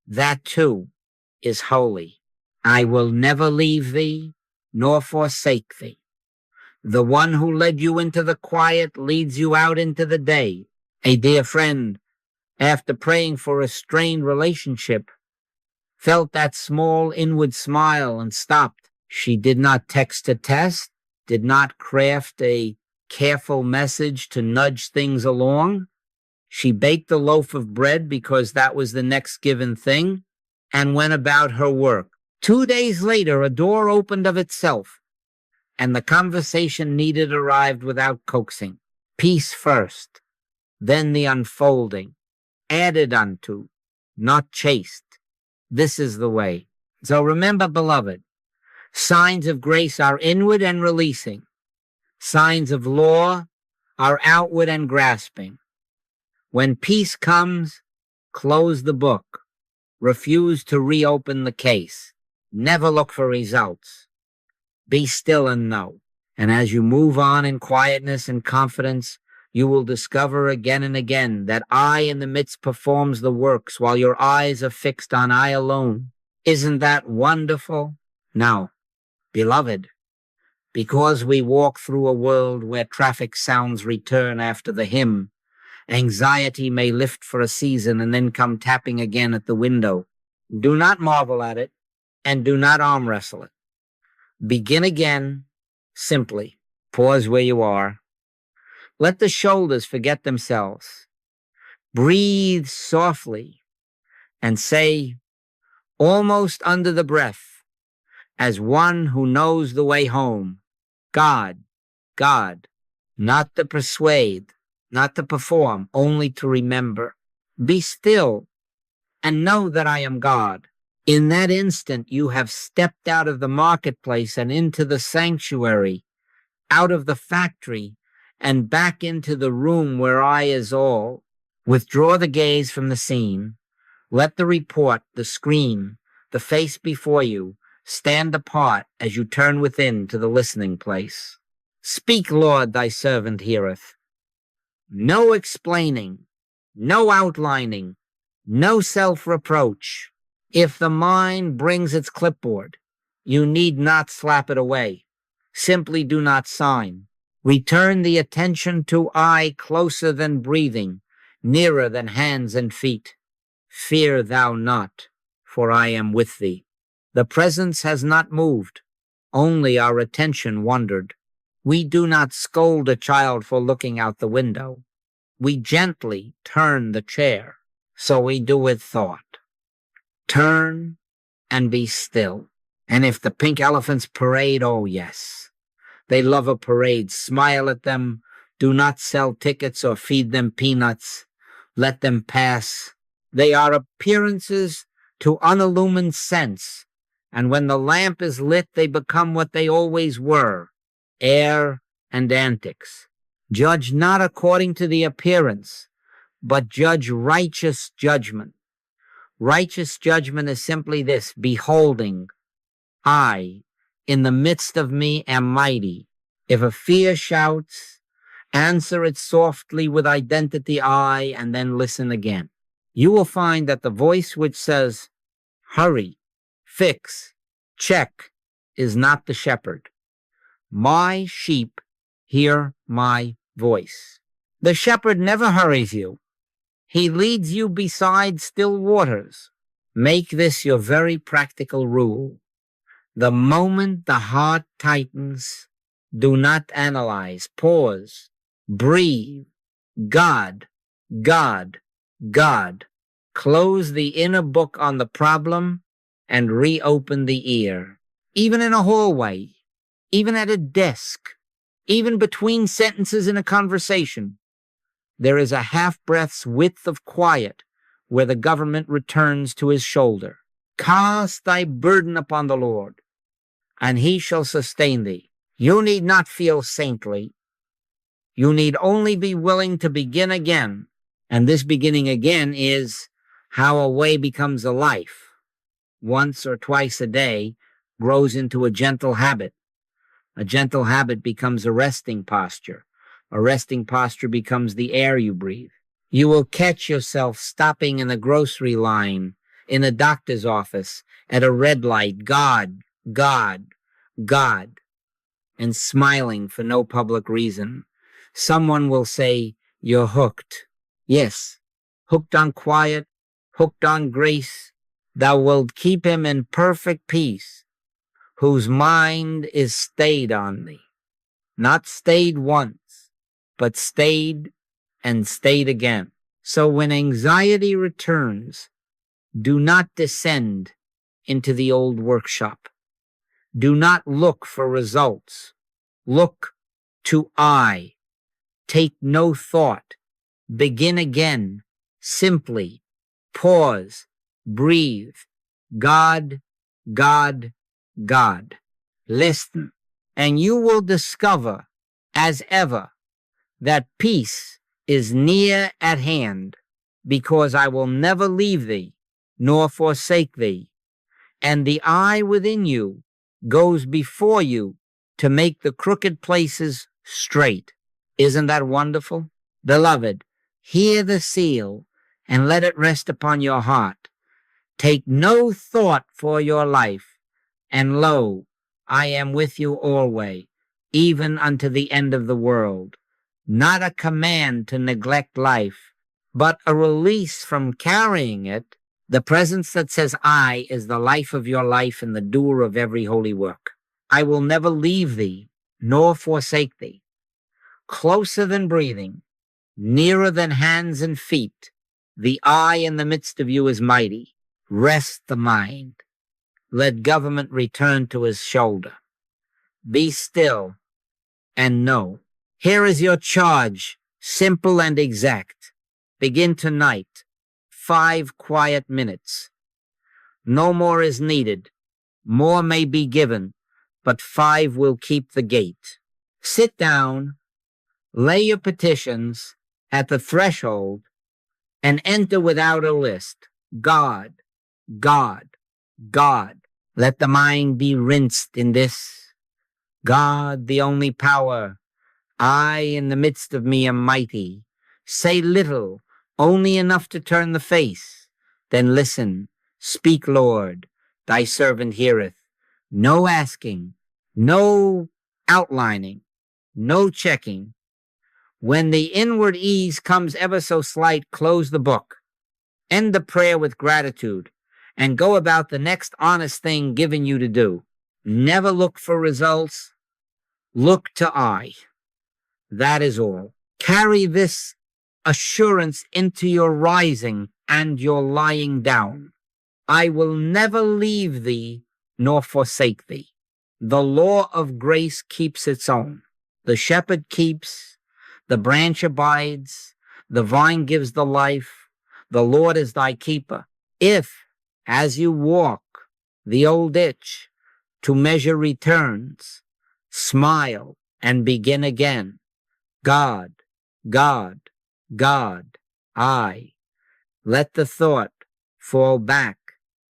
That too is holy. I will never leave thee, nor forsake thee. The one who led you into the quiet leads you out into the day. A dear friend, after praying for a strained relationship, felt that small inward smile and stopped. She did not text a test, did not craft a careful message to nudge things along. She baked a loaf of bread because that was the next given thing and went about her work. 2 days later, a door opened of itself, and the conversation needed arrived without coaxing. Peace first, then the unfolding, added unto, not chased. This is the way. So remember, beloved, signs of grace are inward and releasing. Signs of law are outward and grasping. When peace comes, close the book. Refuse to reopen the case. Never look for results. Be still and know. And as you move on in quietness and confidence, you will discover again and again that I in the midst performs the works while your eyes are fixed on I alone. Isn't that wonderful? Now, beloved, because we walk through a world where traffic sounds return after the hymn, anxiety may lift for a season and then come tapping again at the window. Do not marvel at it and do not arm wrestle it. Begin again, simply. Pause where you are. Let the shoulders forget themselves. Breathe softly and say, almost under the breath, as one who knows the way home, God, God, not to persuade, not to perform, only to remember. Be still and know that I am God. In that instant, you have stepped out of the marketplace and into the sanctuary, out of the factory, and back into the room where I is all. Withdraw the gaze from the scene. Let the report, the screen, the face before you stand apart as you turn within to the listening place. Speak, Lord, thy servant heareth. No explaining, no outlining, no self-reproach. If the mind brings its clipboard, you need not slap it away. Simply do not sign. Return the attention to I closer than breathing, nearer than hands and feet. Fear thou not, for I am with thee. The presence has not moved, only our attention wandered. We do not scold a child for looking out the window. We gently turn the chair, so we do with thought. Turn and be still. And if the pink elephants parade, oh yes. They love a parade. Smile at them. Do not sell tickets or feed them peanuts. Let them pass. They are appearances to unillumined sense. And when the lamp is lit, they become what they always were, air and antics. Judge not according to the appearance, but judge righteous judgment. Righteous judgment is simply this: beholding, I, in the midst of me, am mighty. If a fear shouts, answer it softly with identity I, and then listen again. You will find that the voice which says, hurry, fix, check, is not the shepherd. My sheep hear my voice. The shepherd never hurries you. He leads you beside still waters. Make this your very practical rule. The moment the heart tightens, do not analyze. Pause. Breathe. God, God, God. Close the inner book on the problem and reopen the ear. Even in a hallway, even at a desk, even between sentences in a conversation, there is a half-breath's width of quiet where the government returns to his shoulder. Cast thy burden upon the Lord, and he shall sustain thee. You need not feel saintly. You need only be willing to begin again. And this beginning again is how a way becomes a life. Once or twice a day grows into a gentle habit. A gentle habit becomes a resting posture. A resting posture becomes the air you breathe. You will catch yourself stopping in a grocery line, in a doctor's office, at a red light, God, God, God, and smiling for no public reason. Someone will say, you're hooked. Yes, hooked on quiet, hooked on grace, thou wilt keep him in perfect peace, whose mind is stayed on thee. Not stayed once, but stayed and stayed again. So when anxiety returns, do not descend into the old workshop. Do not look for results. Look to I. Take no thought. Begin again. Simply pause, breathe. God, God, God. Listen, and you will discover, as ever, that peace is near at hand, because I will never leave thee, nor forsake thee. And the I within you goes before you to make the crooked places straight. Isn't that wonderful? Beloved, hear the seal and let it rest upon your heart. Take no thought for your life, and lo, I am with you always, even unto the end of the world. Not a command to neglect life, but a release from carrying it. The presence that says, I is the life of your life and the doer of every holy work. I will never leave thee, nor forsake thee. Closer than breathing, nearer than hands and feet, the I in the midst of you is mighty. Rest the mind. Let government return to his shoulder. Be still and know. Here is your charge, simple and exact. Begin tonight. 5 quiet minutes. No more is needed. More may be given, but 5 will keep the gate. Sit down, lay your petitions at the threshold, and enter without a list. God, God, God. Let the mind be rinsed in this. God, the only power. I in the midst of me am mighty. Say little, only enough to turn the face. Then listen. Speak, Lord. Thy servant heareth. No asking, no outlining, no checking. When the inward ease comes ever so slight, close the book. End the prayer with gratitude and go about the next honest thing given you to do. Never look for results. Look to I. That is all. Carry this assurance into your rising and your lying down. I will never leave thee nor forsake thee. The law of grace keeps its own. The shepherd keeps, the branch abides, the vine gives the life, the Lord is thy keeper. If, as you walk the old ditch, to measure returns, smile and begin again. God, God, God, I. Let the thought fall back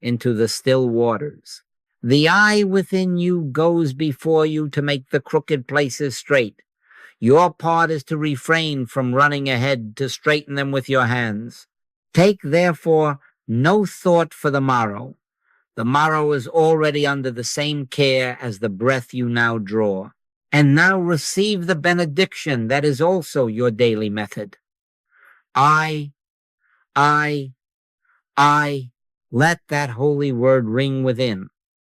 into the still waters. The I within you goes before you to make the crooked places straight. Your part is to refrain from running ahead to straighten them with your hands. Take, therefore, no thought for the morrow. The morrow is already under the same care as the breath you now draw. And now receive the benediction that is also your daily method. I, let that holy word ring within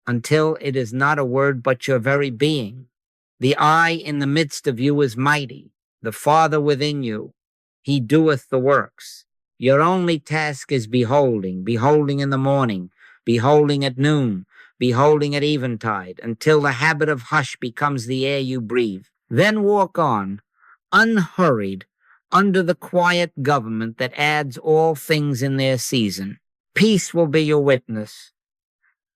until it is not a word but your very being. The I in the midst of you is mighty, the Father within you. He doeth the works. Your only task is beholding in the morning, beholding at noon, beholding at eventide, until the habit of hush becomes the air you breathe. Then walk on, unhurried, under the quiet government that adds all things in their season. Peace will be your witness.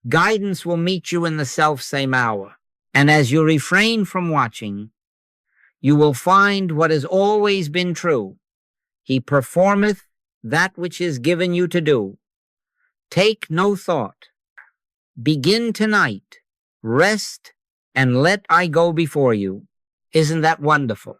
Guidance will meet you in the self-same hour. And as you refrain from watching, you will find what has always been true. He performeth that which is given you to do. Take no thought. Begin tonight. Rest and let I go before you. Isn't that wonderful?